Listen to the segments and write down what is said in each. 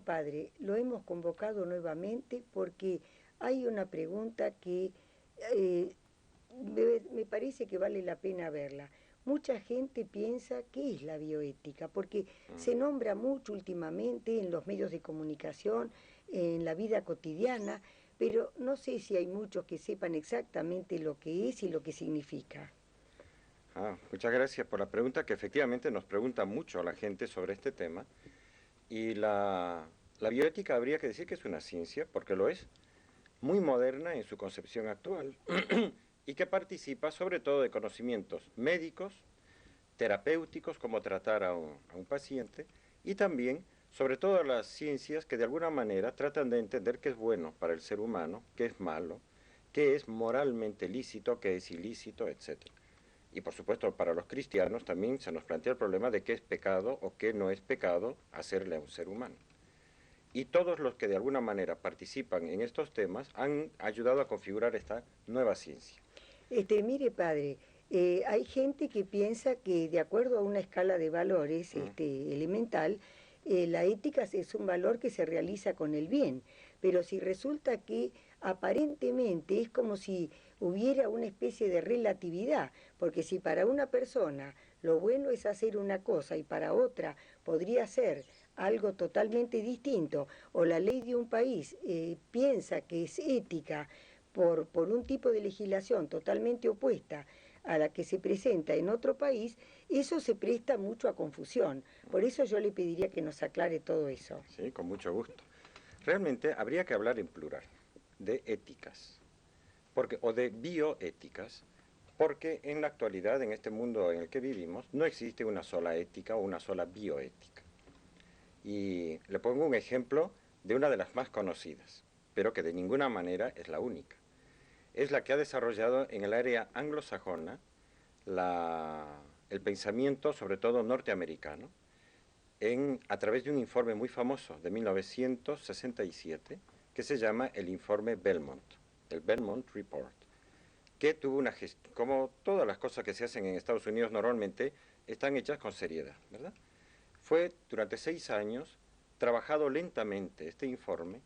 padre, lo hemos convocado nuevamente porque hay una pregunta que eh, me parece que vale la pena verla. Mucha gente piensa qué es la bioética, porque se nombra mucho últimamente en los medios de comunicación, en la vida cotidiana, pero no sé si hay muchos que sepan exactamente lo que es y lo que significa. Muchas gracias por la pregunta, que efectivamente nos pregunta mucho a la gente sobre este tema. Y la bioética habría que decir que es una ciencia, porque lo es, muy moderna en su concepción actual, y que participa sobre todo de conocimientos médicos, terapéuticos, como tratar a un paciente, y también sobre todo las ciencias que de alguna manera tratan de entender qué es bueno para el ser humano, qué es malo, qué es moralmente lícito, qué es ilícito, etc. Y por supuesto para los cristianos también se nos plantea el problema de qué es pecado o qué no es pecado hacerle a un ser humano. Y todos los que de alguna manera participan en estos temas han ayudado a configurar esta nueva ciencia. Mire, padre, hay gente que piensa que de acuerdo a una escala de valores elemental, la ética es un valor que se realiza con el bien, pero si resulta que aparentemente es como si hubiera una especie de relatividad, porque si para una persona lo bueno es hacer una cosa y para otra podría ser algo totalmente distinto, o la ley de un país piensa que es ética, por un tipo de legislación totalmente opuesta a la que se presenta en otro país, eso se presta mucho a confusión. Por eso yo le pediría que nos aclare todo eso. Sí, con mucho gusto. Realmente habría que hablar en plural de éticas, o de bioéticas, porque en la actualidad, en este mundo en el que vivimos, no existe una sola ética o una sola bioética. Y le pongo un ejemplo de una de las más conocidas, pero que de ninguna manera es la única. Es la que ha desarrollado en el área anglosajona el pensamiento, sobre todo norteamericano, a través de un informe muy famoso de 1967, que se llama el informe Belmont, el Belmont Report, que tuvo una gestión, como todas las cosas que se hacen en Estados Unidos normalmente, están hechas con seriedad, ¿verdad? Fue durante 6 años trabajado lentamente este informe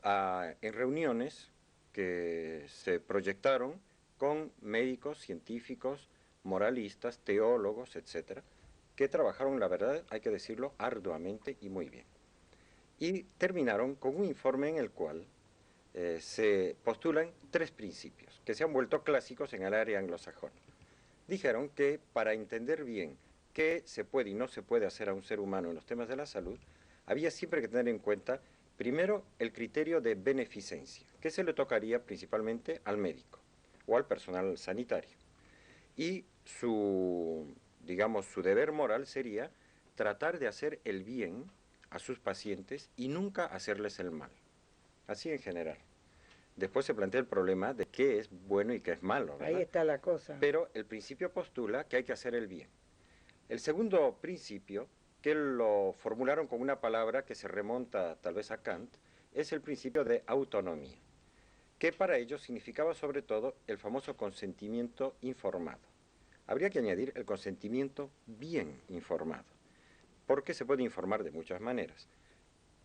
en reuniones que se proyectaron con médicos, científicos, moralistas, teólogos, etcétera, que trabajaron, la verdad, hay que decirlo, arduamente y muy bien. Y terminaron con un informe en el cual se postulan 3 principios que se han vuelto clásicos en el área anglosajona. Dijeron que para entender bien qué se puede y no se puede hacer a un ser humano en los temas de la salud, había siempre que tener en cuenta, primero, el criterio de beneficencia, que se le tocaría principalmente al médico o al personal sanitario. Y digamos, su deber moral sería tratar de hacer el bien a sus pacientes y nunca hacerles el mal. Así en general. Después se plantea el problema de qué es bueno y qué es malo, Ahí ¿verdad? está la cosa. Pero el principio postula que hay que hacer el bien. El segundo principio, que lo formularon con una palabra que se remonta tal vez a Kant, es el principio de autonomía, que para ellos significaba sobre todo el famoso consentimiento informado. Habría que añadir el consentimiento bien informado, porque se puede informar de muchas maneras.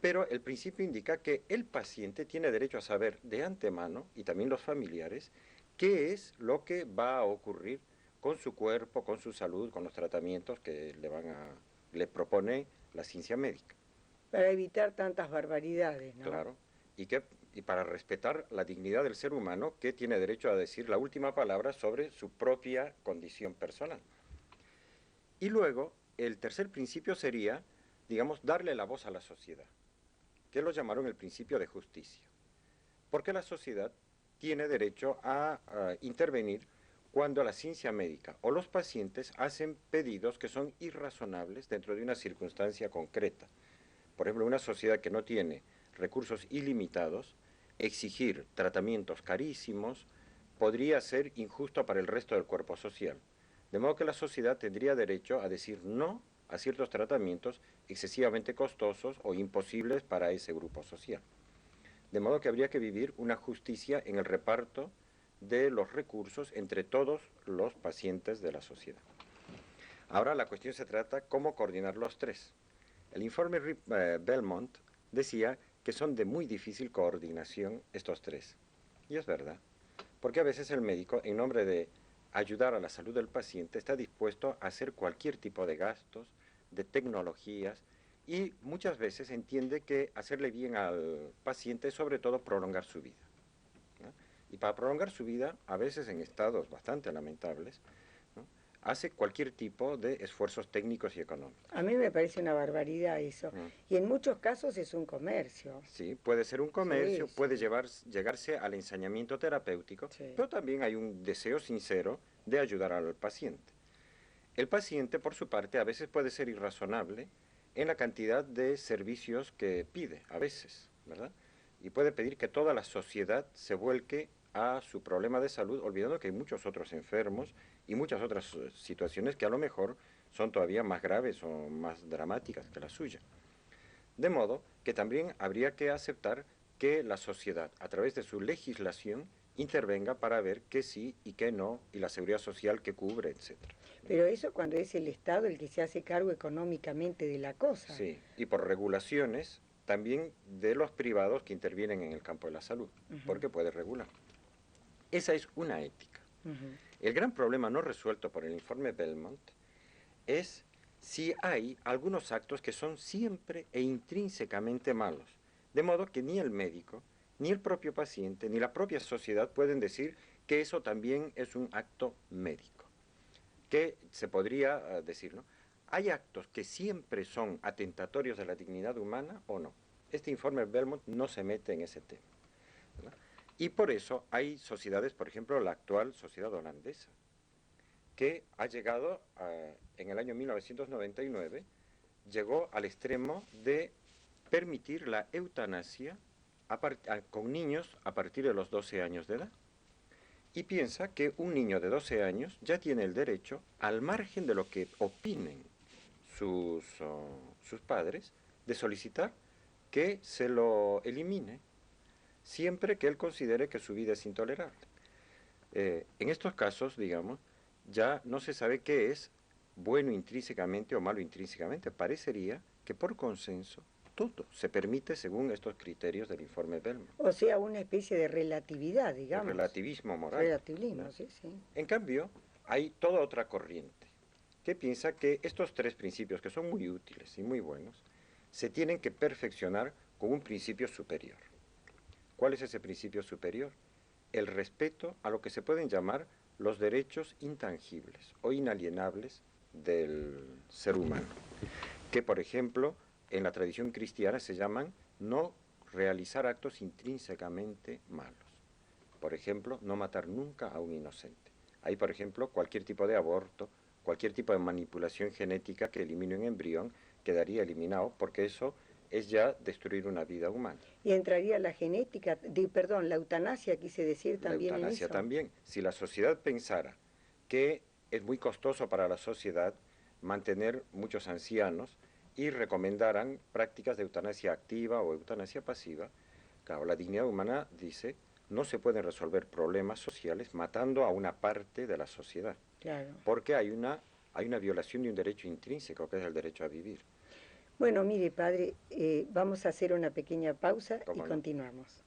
Pero el principio indica que el paciente tiene derecho a saber de antemano, y también los familiares, qué es lo que va a ocurrir con su cuerpo, con su salud, con los tratamientos que le propone la ciencia médica. Para evitar tantas barbaridades, ¿no? Claro. Y para respetar la dignidad del ser humano, que tiene derecho a decir la última palabra sobre su propia condición personal. Y luego, el tercer principio sería, digamos, darle la voz a la sociedad, que lo llamaron el principio de justicia. Porque la sociedad tiene derecho a intervenir cuando la ciencia médica o los pacientes hacen pedidos que son irrazonables dentro de una circunstancia concreta. Por ejemplo, una sociedad que no tiene recursos ilimitados, exigir tratamientos carísimos podría ser injusto para el resto del cuerpo social. De modo que la sociedad tendría derecho a decir no a ciertos tratamientos excesivamente costosos o imposibles para ese grupo social. De modo que habría que vivir una justicia en el reparto de los recursos entre todos los pacientes de la sociedad. Ahora la cuestión se trata cómo coordinar los tres. El informe Belmont decía que son de muy difícil coordinación estos tres. Y es verdad, porque a veces el médico, en nombre de ayudar a la salud del paciente, está dispuesto a hacer cualquier tipo de gastos, de tecnologías, y muchas veces entiende que hacerle bien al paciente es sobre todo prolongar su vida, ¿no? Y para prolongar su vida, a veces en estados bastante lamentables, ¿no?, hace cualquier tipo de esfuerzos técnicos y económicos. A mí me parece una barbaridad eso. Y en muchos casos es un comercio. Sí, puede ser un comercio, Sí, puede sí. llegarse al ensañamiento terapéutico, Sí. pero también hay un deseo sincero de ayudar al paciente. El paciente, por su parte, a veces puede ser irrazonable en la cantidad de servicios que pide, a veces, ¿verdad? Y puede pedir que toda la sociedad se vuelque a su problema de salud, olvidando que hay muchos otros enfermos y muchas otras situaciones que a lo mejor son todavía más graves o más dramáticas que la suya. De modo que también habría que aceptar que la sociedad, a través de su legislación, intervenga para ver qué sí y qué no, y la seguridad social que cubre, etcétera. Pero eso cuando es el Estado el que se hace cargo económicamente de la cosa. Sí, y por regulaciones también de los privados que intervienen en el campo de la salud, porque puede regular. Esa es una ética. El gran problema no resuelto por el informe Belmont es si hay algunos actos que son siempre e intrínsecamente malos, de modo que ni el médico, ni el propio paciente, ni la propia sociedad pueden decir que eso también es un acto médico. Que se podría decir, ¿no? ¿Hay actos que siempre son atentatorios de la dignidad humana o no? Este informe Belmont no se mete en ese tema, ¿verdad? Y por eso hay sociedades, por ejemplo, la actual sociedad holandesa, que ha llegado en el año 1999, llegó al extremo de permitir la eutanasia con niños a partir de los 12 años de edad. Y piensa que un niño de 12 años ya tiene el derecho, al margen de lo que opinen sus padres, de solicitar que se lo elimine, siempre que él considere que su vida es intolerable. En estos casos, digamos, ya no se sabe qué es bueno intrínsecamente o malo intrínsecamente. Parecería que por consenso todo se permite según estos criterios del informe Belmont. O sea, una especie de relatividad, digamos. El relativismo moral. Relativismo, ¿no? sí, sí. En cambio, hay toda otra corriente que piensa que estos tres principios, que son muy útiles y muy buenos, se tienen que perfeccionar con un principio superior. ¿Cuál es ese principio superior? El respeto a lo que se pueden llamar los derechos intangibles o inalienables del ser humano, que por ejemplo en la tradición cristiana se llaman no realizar actos intrínsecamente malos. Por ejemplo, no matar nunca a un inocente. Ahí, por ejemplo, cualquier tipo de aborto, cualquier tipo de manipulación genética que elimine un embrión quedaría eliminado, porque eso es ya destruir una vida humana. Y entraría la genética, perdón, la eutanasia, quise decir también en eso. La eutanasia también. Si la sociedad pensara que es muy costoso para la sociedad mantener muchos ancianos y recomendaran prácticas de eutanasia activa o eutanasia pasiva, claro, la dignidad humana dice, no se pueden resolver problemas sociales matando a una parte de la sociedad. Claro. Porque hay una violación de un derecho intrínseco, que es el derecho a vivir. Bueno, mire, padre, vamos a hacer una pequeña pausa y ¿Cómo no? continuamos.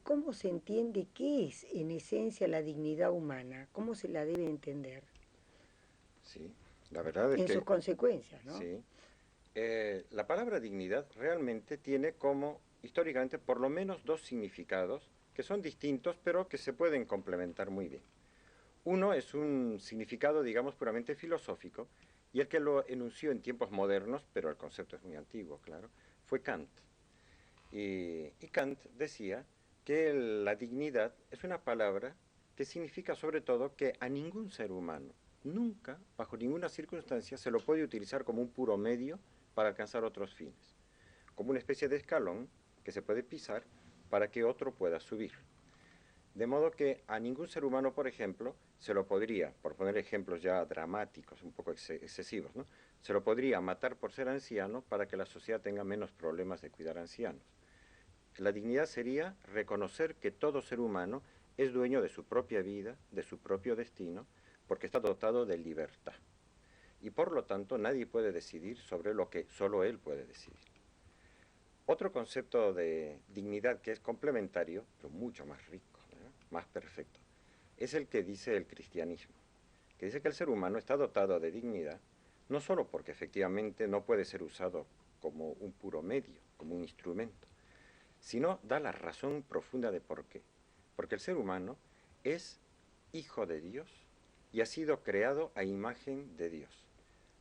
¿Cómo se entiende qué es en esencia la dignidad humana? ¿Cómo se la debe entender? Sí, la verdad es en que... sus consecuencias, ¿no? Sí. La palabra dignidad realmente tiene como, históricamente, por lo menos dos significados que son distintos, pero que se pueden complementar muy bien. Uno es un significado, digamos, puramente filosófico, y el que lo enunció en tiempos modernos, pero el concepto es muy antiguo, claro, fue Kant. Y Kant decía que la dignidad es una palabra que significa sobre todo que a ningún ser humano, nunca, bajo ninguna circunstancia, se lo puede utilizar como un puro medio para alcanzar otros fines, como una especie de escalón que se puede pisar para que otro pueda subir. De modo que a ningún ser humano, por ejemplo, se lo podría, por poner ejemplos ya dramáticos, un poco excesivos, ¿no?, se lo podría matar por ser anciano para que la sociedad tenga menos problemas de cuidar ancianos. La dignidad sería reconocer que todo ser humano es dueño de su propia vida, de su propio destino, porque está dotado de libertad. Y por lo tanto nadie puede decidir sobre lo que solo él puede decidir. Otro concepto de dignidad que es complementario, pero mucho más rico, ¿verdad?, más perfecto, es el que dice el cristianismo, que dice que el ser humano está dotado de dignidad, no solo porque efectivamente no puede ser usado como un puro medio, como un instrumento, sino da la razón profunda de por qué. Porque el ser humano es hijo de Dios y ha sido creado a imagen de Dios.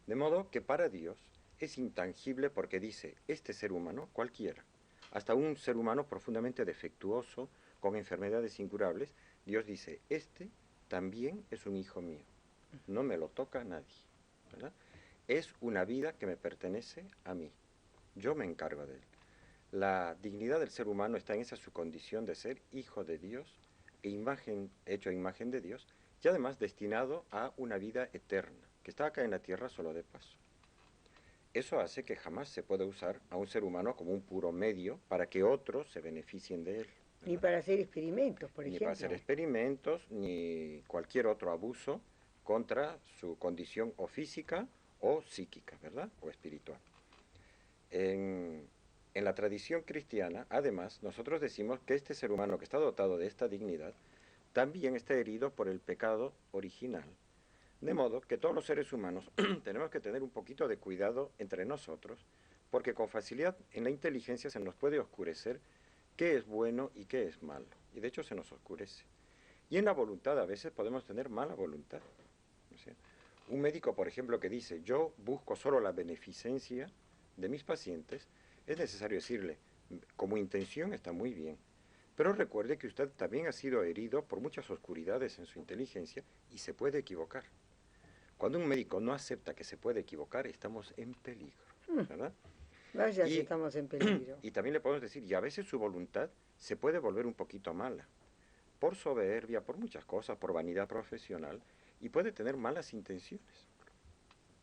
De modo que para Dios es intangible porque dice, este ser humano, cualquiera, hasta un ser humano profundamente defectuoso, con enfermedades incurables, Dios dice, este también es un hijo mío, no me lo toca nadie, ¿verdad? Es una vida que me pertenece a mí, yo me encargo de él. La dignidad del ser humano está en esa su condición de ser hijo de Dios, hecho a imagen de Dios, y además destinado a una vida eterna, que está acá en la tierra solo de paso. Eso hace que jamás se pueda usar a un ser humano como un puro medio para que otros se beneficien de él, ¿verdad? Ni para hacer experimentos, por Ni ejemplo. para hacer experimentos, ni cualquier otro abuso contra su condición o física o psíquica, ¿verdad? O espiritual. En la tradición cristiana, además, nosotros decimos que este ser humano que está dotado de esta dignidad también está herido por el pecado original. De modo que todos los seres humanos tenemos que tener un poquito de cuidado entre nosotros, porque con facilidad en la inteligencia se nos puede oscurecer qué es bueno y qué es malo. Y de hecho se nos oscurece. Y en la voluntad a veces podemos tener mala voluntad. O sea, un médico, por ejemplo, que dice, yo busco solo la beneficencia de mis pacientes, es necesario decirle, como intención está muy bien, pero recuerde que usted también ha sido herido por muchas oscuridades en su inteligencia y se puede equivocar. Cuando un médico no acepta que se puede equivocar, estamos en peligro, ¿verdad? Vaya si estamos en peligro. Y también le podemos decir, y a veces su voluntad se puede volver un poquito mala, por soberbia, por muchas cosas, por vanidad profesional, y puede tener malas intenciones.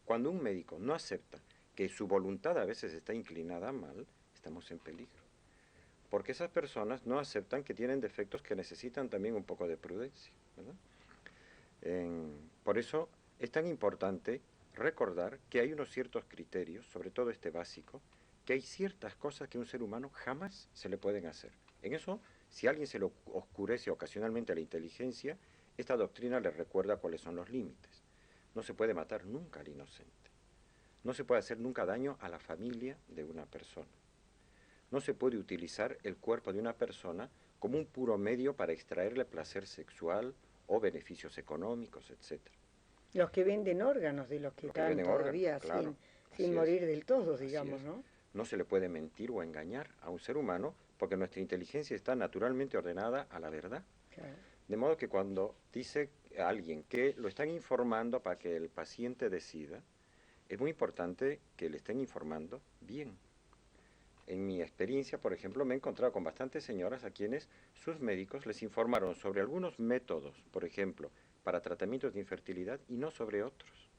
Cuando un médico no acepta que su voluntad a veces está inclinada mal, estamos en peligro. Porque esas personas no aceptan que tienen defectos que necesitan también un poco de prudencia, ¿verdad? Por eso es tan importante recordar que hay unos ciertos criterios, sobre todo este básico, que hay ciertas cosas que a un ser humano jamás se le pueden hacer. En eso, si a alguien se le oscurece ocasionalmente la inteligencia, esta doctrina le recuerda cuáles son los límites. No se puede matar nunca al inocente. No se puede hacer nunca daño a la familia de una persona. No se puede utilizar el cuerpo de una persona como un puro medio para extraerle placer sexual o beneficios económicos, etc. Los que venden órganos de los que están todavía claro, sin morir del todo, digamos, ¿no? No se le puede mentir o engañar a un ser humano porque nuestra inteligencia está naturalmente ordenada a la verdad. Claro. De modo que cuando dice a alguien que lo están informando para que el paciente decida, es muy importante que le estén informando bien. En mi experiencia, por ejemplo, me he encontrado con bastantes señoras a quienes sus médicos les informaron sobre algunos métodos, por ejemplo, para tratamientos de infertilidad y no sobre otros.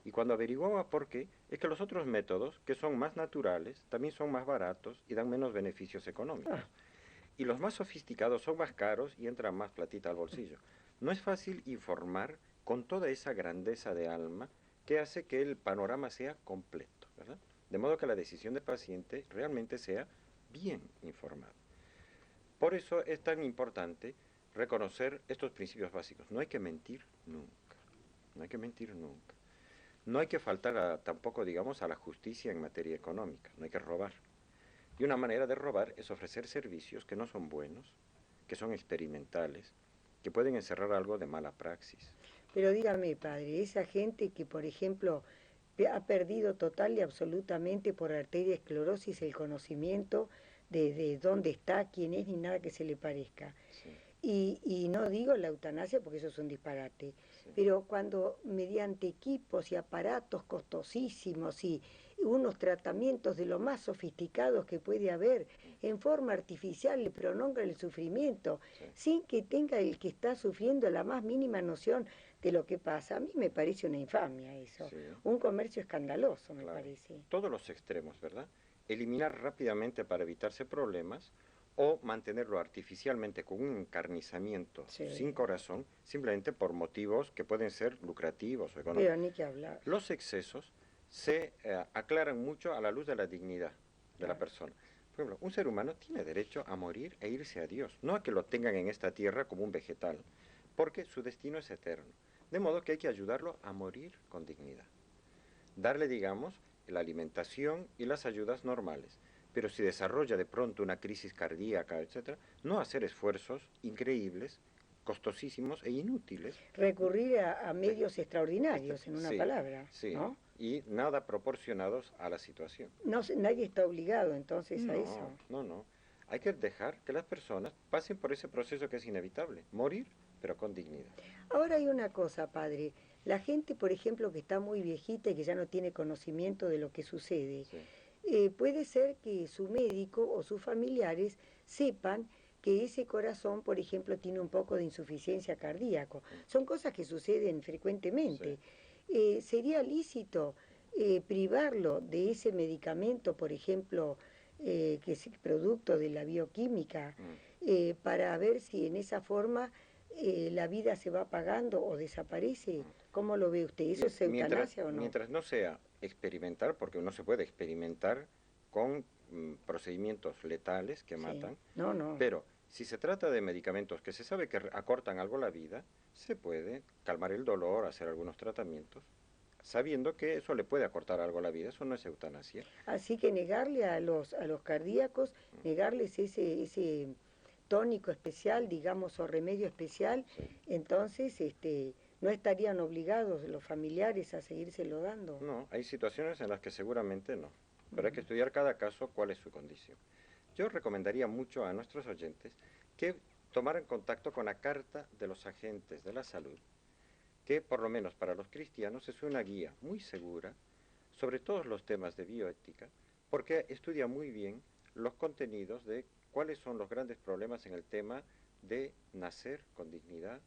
Y cuando averiguaba por qué, es que los otros métodos, que son más naturales, también son más baratos y dan menos beneficios económicos. Y los más sofisticados son más caros y entran más platita al bolsillo. No es fácil informar con toda esa grandeza de alma que hace que el panorama sea completo, ¿verdad? De modo que la decisión del paciente realmente sea bien informada. Por eso es tan importante reconocer estos principios básicos. No hay que mentir nunca. No hay que mentir nunca. No hay que faltar tampoco, digamos, a la justicia en materia económica. No hay que robar. Y una manera de robar es ofrecer servicios que no son buenos, que son experimentales, que pueden encerrar algo de mala praxis. Pero dígame, padre, esa gente que, por ejemplo, ha perdido total y absolutamente por arteriosclerosis el conocimiento de dónde está, quién es, ni nada que se le parezca. Sí. Y no digo la eutanasia porque eso es un disparate, pero cuando mediante equipos y aparatos costosísimos y unos tratamientos de lo más sofisticados que puede haber, en forma artificial le prolongan el sufrimiento, sin que tenga el que está sufriendo la más mínima noción de lo que pasa. A mí me parece una infamia eso, un comercio escandaloso me parece. Todos los extremos, ¿verdad? Eliminar rápidamente para evitarse problemas, o mantenerlo artificialmente con un encarnizamiento sin corazón, simplemente por motivos que pueden ser lucrativos o económicos. Pero ni que hablar. Los excesos se aclaran mucho a la luz de la dignidad de la persona. Por ejemplo, un ser humano tiene derecho a morir e irse a Dios, no a que lo tengan en esta tierra como un vegetal, porque su destino es eterno. De modo que hay que ayudarlo a morir con dignidad. Darle, digamos, la alimentación y las ayudas normales. Pero si desarrolla de pronto una crisis cardíaca, etc., no hacer esfuerzos increíbles, costosísimos e inútiles. Recurrir a medios extraordinarios, en una palabra, ¿no? Y nada proporcionados a la situación. No, nadie está obligado entonces a eso. No. Hay que dejar que las personas pasen por ese proceso que es inevitable, morir, pero con dignidad. Ahora hay una cosa, padre. La gente, por ejemplo, que está muy viejita y que ya no tiene conocimiento de lo que sucede, puede ser que su médico o sus familiares sepan que ese corazón, por ejemplo, tiene un poco de insuficiencia cardíaca. Son cosas que suceden frecuentemente. ¿Sería lícito privarlo de ese medicamento, por ejemplo, que es producto de la bioquímica, para ver si en esa forma la vida se va apagando o desaparece? ¿Cómo lo ve usted? ¿Eso es eutanasia o no? Mientras no sea experimental, porque uno se puede experimentar con procedimientos letales que matan, pero si se trata de medicamentos que se sabe que acortan algo la vida, se puede calmar el dolor, hacer algunos tratamientos, sabiendo que eso le puede acortar algo la vida. Eso no es eutanasia. Así que negarle a los cardíacos, negarles ese tónico especial, digamos, o remedio especial, entonces no estarían obligados los familiares a seguírselo dando. No, hay situaciones en las que seguramente no, pero hay que estudiar cada caso cuál es su condición. Yo recomendaría mucho a nuestros oyentes que tomaran contacto con la Carta de los Agentes de la Salud, que por lo menos para los cristianos es una guía muy segura sobre todos los temas de bioética, porque estudia muy bien los contenidos de cuáles son los grandes problemas en el tema de nacer con dignidad,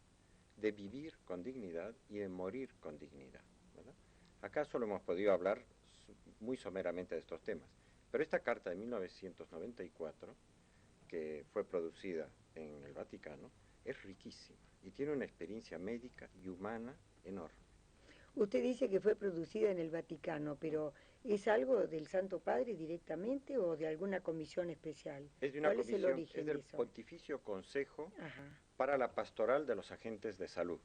de vivir con dignidad y de morir con dignidad, ¿verdad? Acá solo hemos podido hablar muy someramente de estos temas, pero esta carta de 1994, que fue producida en el Vaticano, es riquísima y tiene una experiencia médica y humana enorme. Usted dice que fue producida en el Vaticano, pero ¿es algo del Santo Padre directamente o de alguna comisión especial? Es de una comisión, es el origen del Pontificio Consejo para la Pastoral de los Agentes de Salud,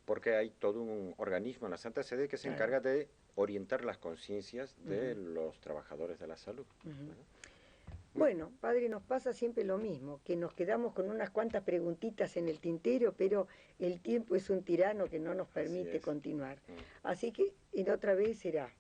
porque hay todo un organismo en la Santa Sede que se encarga de orientar las conciencias de los trabajadores de la salud. Bueno, padre, nos pasa siempre lo mismo, que nos quedamos con unas cuantas preguntitas en el tintero, pero el tiempo es un tirano que no nos permite continuar. Así que en otra vez será.